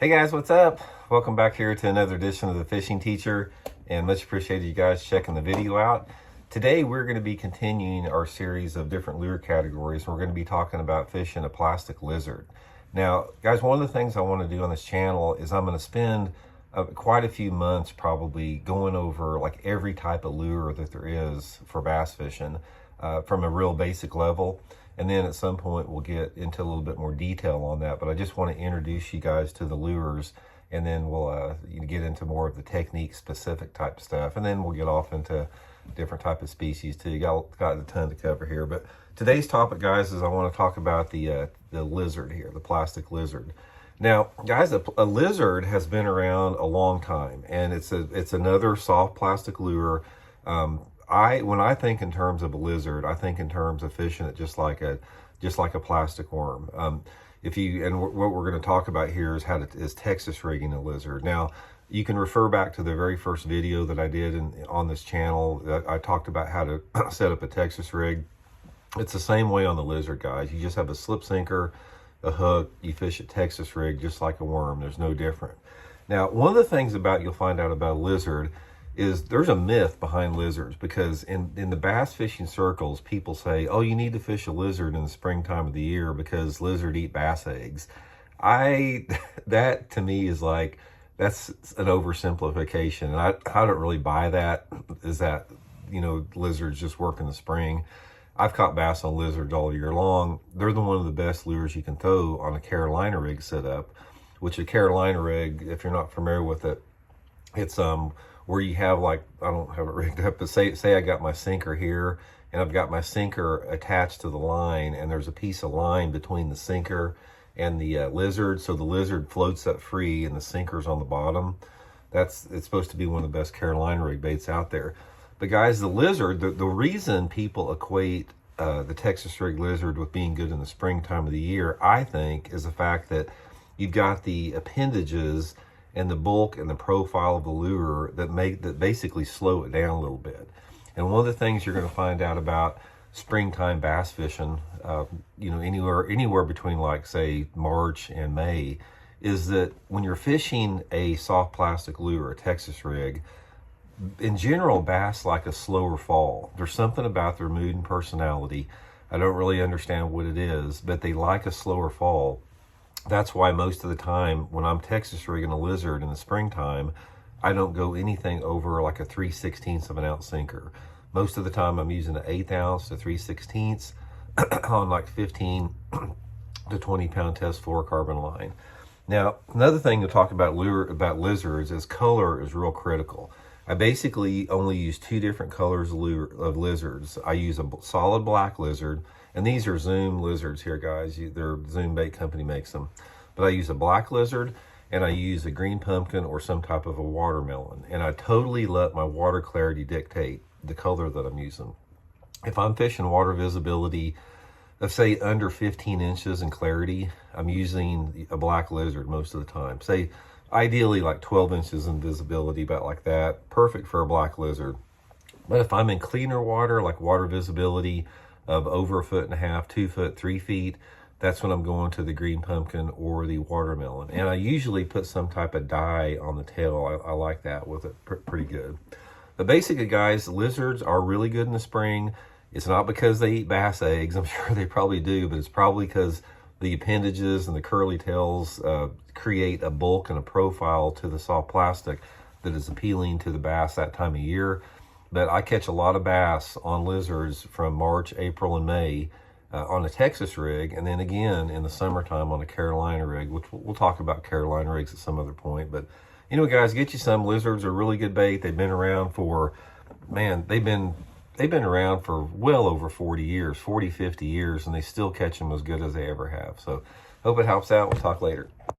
Hey guys, what's up? Welcome back here to another edition of the Fishing Teacher, and much appreciated you guys checking the video out. Today we're going to be continuing our series of different lure categories. We're going to be talking about fishing a plastic lizard. Now guys, one of the things I want to do on this channel is I'm going to spend quite a few months probably going over like every type of lure that there is for bass fishing from a real basic level. And then at some point we'll get into a little bit more detail on that. But I just want to introduce you guys to the lures, and then we'll get into more of the technique specific type stuff. And then we'll get off into different type of species too. Got a ton to cover here. But today's topic, guys, is I want to talk about the lizard here, the plastic lizard. Now, guys, a lizard has been around a long time, and it's another soft plastic lure. When I think in terms of a lizard, I think in terms of fishing it just like a plastic worm. What we're going to talk about here is Texas rigging a lizard. Now, you can refer back to the very first video that I did on this channel. I talked about how to set up a Texas rig. It's the same way on the lizard, guys. You just have a slip sinker, a hook, you fish a Texas rig just like a worm. There's no different. Now, one of the things you'll find out about a lizard is there's a myth behind lizards, because in the bass fishing circles, people say, oh, you need to fish a lizard in the springtime of the year because lizard eat bass eggs. That to me is like, that's an oversimplification. And I don't really buy that, is that, lizards just work in the spring. I've caught bass on lizards all year long. They're one of the best lures you can throw on a Carolina rig setup, which a Carolina rig, if you're not familiar with it, it's where you have, like, I don't have it rigged up, but say I got my sinker here, and I've got my sinker attached to the line, and there's a piece of line between the sinker and the lizard, so the lizard floats up free and the sinker's on the bottom. It's supposed to be one of the best Carolina rig baits out there. But guys, the lizard, the reason people equate the Texas rig lizard with being good in the springtime of the year, I think, is the fact that you've got the appendages and the bulk and the profile of the lure that basically slow it down a little bit. And one of the things you're going to find out about springtime bass fishing, anywhere between, like, say, March and May, is that when you're fishing a soft plastic lure, a Texas rig, in general, bass like a slower fall. There's something about their mood and personality. I don't really understand what it is, but they like a slower fall. That's why most of the time when I'm Texas rigging a lizard in the springtime, I don't go anything over like a 3/16 of an ounce sinker. Most of the time I'm using an 1/8 ounce to 3/16 on like 15 to 20 pound test fluorocarbon line. Now, another thing to talk about lizards is color is real critical. I basically only use two different colors of lizards. I use a solid black lizard, and these are Zoom lizards here, guys. Their Zoom Bait Company makes them. But I use a black lizard, and I use a green pumpkin or some type of a watermelon. And I totally let my water clarity dictate the color that I'm using. If I'm fishing water visibility of, say, under 15 inches in clarity, I'm using a black lizard most of the time. Say, ideally like 12 inches in visibility, about like that. Perfect for a black lizard. But if I'm in cleaner water, like water visibility of over 1.5 feet, 2 foot, 3 feet, that's when I'm going to the green pumpkin or the watermelon. And I usually put some type of dye on the tail. I like that with it pretty good. But basically, guys, lizards are really good in the spring. It's not because they eat bass eggs. I'm sure they probably do, but it's probably because the appendages and the curly tails create a bulk and a profile to the soft plastic that is appealing to the bass that time of year. But I catch a lot of bass on lizards from March, April, and May on a Texas rig, and then again in the summertime on a Carolina rig, which we'll talk about Carolina rigs at some other point. But guys, get you some. Lizards are really good bait. They've been around for, man, they've been around for well over 40 years, 40, 50 years, and they still catch them as good as they ever have. So hope it helps out. We'll talk later.